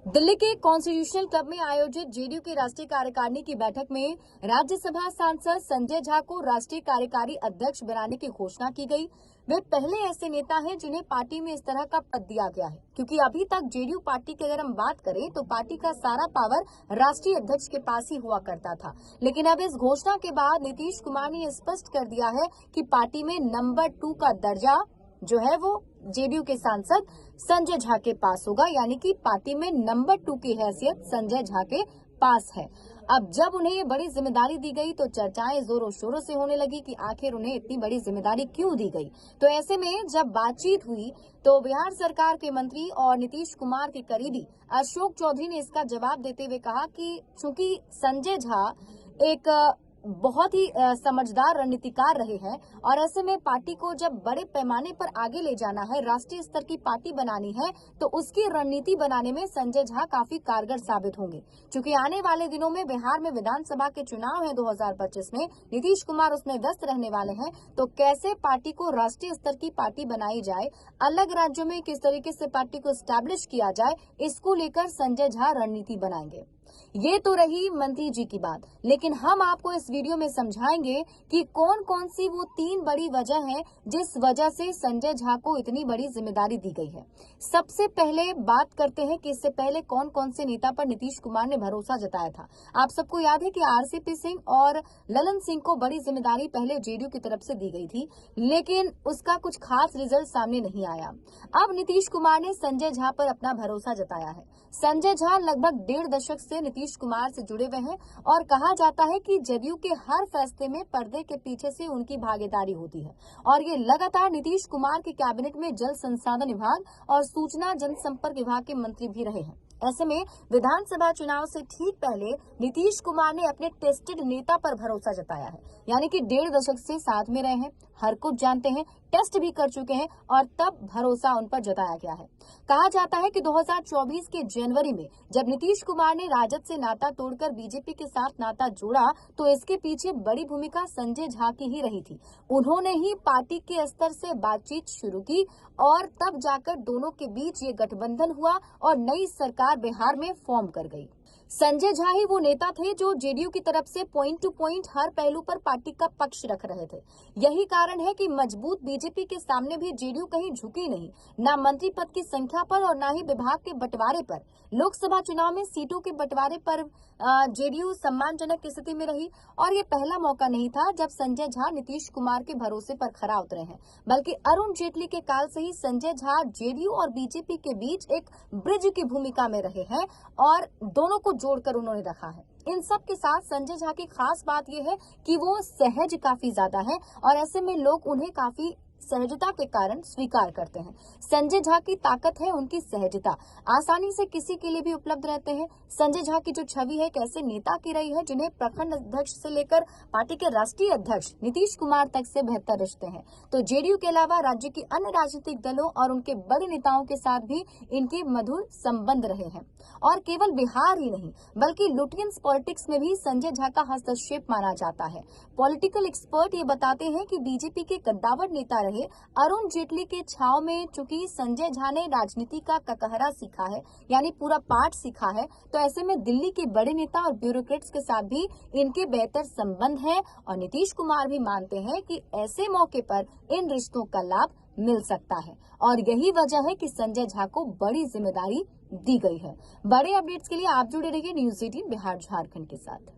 दिल्ली के constitutional club में आयोजित जेडीयू की राष्ट्रीय कार्यकारिणी की बैठक में राज्यसभा सांसद संजय झा को राष्ट्रीय कार्यकारी अध्यक्ष बनाने की घोषणा की गई। वे पहले ऐसे नेता हैं जिन्हें पार्टी में इस तरह का पद दिया गया है, क्योंकि अभी तक जेडीयू पार्टी की अगर हम बात करें तो पार्टी का सारा पावर राष्ट्रीय अध्यक्ष के पास ही हुआ करता था। लेकिन अब इस घोषणा के बाद नीतीश कुमार ने स्पष्ट कर दिया है कि पार्टी में नंबर 2 का दर्जा जो है वो जेडीयू के सांसद संजय झा के पास होगा, यानी कि पार्टी में नंबर 2 की हैसियत संजय झा के पास है। अब जब उन्हें ये बड़ी जिम्मेदारी दी गई तो चर्चाएं जोरों शोरों से होने लगी कि आखिर उन्हें इतनी बड़ी जिम्मेदारी क्यों दी गई। तो ऐसे में जब बातचीत हुई तो बिहार सरकार के मंत्री और नीतीश कुमार के करीबी अशोक चौधरी ने इसका जवाब देते हुए कहा कि चूंकि संजय झा एक बहुत ही समझदार रणनीतिकार रहे हैं और ऐसे में पार्टी को जब बड़े पैमाने पर आगे ले जाना है, राष्ट्रीय स्तर की पार्टी बनानी है, तो उसकी रणनीति बनाने में संजय झा काफी कारगर साबित होंगे। क्योंकि आने वाले दिनों में बिहार में विधानसभा के चुनाव है 2025 में, नीतीश कुमार उसमें व्यस्त रहने वाले हैं। तो कैसे पार्टी को राष्ट्रीय स्तर की पार्टी बनाई जाए, अलग राज्यों में किस तरीके से पार्टी को स्टैब्लिश किया जाए, इसको लेकर संजय झा रणनीति बनाएंगे। ये तो रही मंत्री जी की बात, लेकिन हम आपको इस वीडियो में समझाएंगे कि कौन कौन सी वो 3 बड़ी वजह है जिस वजह से संजय झा को इतनी बड़ी जिम्मेदारी दी गई है। सबसे पहले बात करते हैं कि इससे पहले कौन कौन से नेता पर नीतीश कुमार ने भरोसा जताया था। आप सबको याद है कि आरसीपी सिंह और ललन सिंह को बड़ी जिम्मेदारी पहले जेडीयू की तरफ से दी गई थी, लेकिन उसका कुछ खास रिजल्ट सामने नहीं आया। अब नीतीश कुमार ने संजय झा पर अपना भरोसा जताया है। संजय झा लगभग 1.5 दशक से नीतीश कुमार से जुड़े हुए हैं और कहा जाता है कि जेडीयू के हर फैसले में पर्दे के पीछे से उनकी भागीदारी होती है और ये लगातार नीतीश कुमार के कैबिनेट में जल संसाधन विभाग और सूचना जनसंपर्क विभाग के मंत्री भी रहे हैं। ऐसे में विधानसभा चुनाव से ठीक पहले नीतीश कुमार ने अपने टेस्टेड नेता पर भरोसा जताया है, यानी कि 1.5 दशक से साथ में रहे हैं, हर कुछ जानते हैं, टेस्ट भी कर चुके हैं और तब भरोसा उन पर जताया गया है। कहा जाता है कि 2024 के जनवरी में जब नीतीश कुमार ने राजद से नाता तोड़कर बीजेपी के साथ नाता जोड़ा तो इसके पीछे बड़ी भूमिका संजय झा की ही रही थी। उन्होंने ही पार्टी के स्तर से बातचीत शुरू की और तब जाकर दोनों के बीच ये गठबंधन हुआ और नई सरकार बिहार में फॉर्म कर गई। संजय झा ही वो नेता थे जो जेडीयू की तरफ से पॉइंट टू पॉइंट हर पहलू पर पार्टी का पक्ष रख रहे थे। यही कारण है कि मजबूत बीजेपी के सामने भी जेडीयू कहीं झुकी नहीं, न मंत्री पद की संख्या पर और न ही विभाग के बंटवारे पर। लोकसभा चुनाव में सीटों के बंटवारे पर जेडीयू सम्मानजनक स्थिति में रही और ये पहला मौका नहीं था जब संजय झा नीतीश कुमार के भरोसे पर खरा उतरे हैं, बल्कि अरुण जेटली के काल से ही संजय झा जेडीयू और बीजेपी के बीच एक ब्रिज की भूमिका में रहे हैं और दोनों को जोड़कर उन्होंने रखा है। इन सब के साथ संजय झा की खास बात यह है कि वो सहज काफी ज्यादा है और ऐसे में लोग उन्हें काफी सहजता के कारण स्वीकार करते हैं। संजय झा की ताकत है उनकी सहजता, आसानी से किसी के लिए भी उपलब्ध रहते हैं। संजय झा की जो छवि है एक ऐसे नेता की रही है जिन्हें प्रखंड अध्यक्ष से लेकर पार्टी के राष्ट्रीय अध्यक्ष नीतीश कुमार तक से बेहतर रिश्ते हैं। तो जेडीयू के अलावा राज्य के अन्य राजनीतिक दलों और उनके बड़े नेताओं के साथ भी इनके मधुर संबंध रहे हैं। और केवल बिहार ही नहीं बल्कि लुटियंस पॉलिटिक्स में भी संजय झा का हस्तक्षेप माना जाता है। पॉलिटिकल एक्सपर्ट ये बताते हैं कि बीजेपी के कद्दावर नेता रहे अरुण जेटली के छाव में चूंकि संजय झा ने राजनीति का ककहरा सीखा है, यानी पूरा पाठ सीखा है, तो ऐसे में दिल्ली के बड़े नेता और ब्यूरोक्रेट्स के साथ भी इनके बेहतर संबंध हैं और नीतीश कुमार भी मानते हैं कि ऐसे मौके पर इन रिश्तों का लाभ मिल सकता है और यही वजह है कि संजय झा को बड़ी जिम्मेदारी दी गई है। बड़े अपडेट्स के लिए आप जुड़े रहिए न्यूज़ 18 बिहार झारखंड के साथ।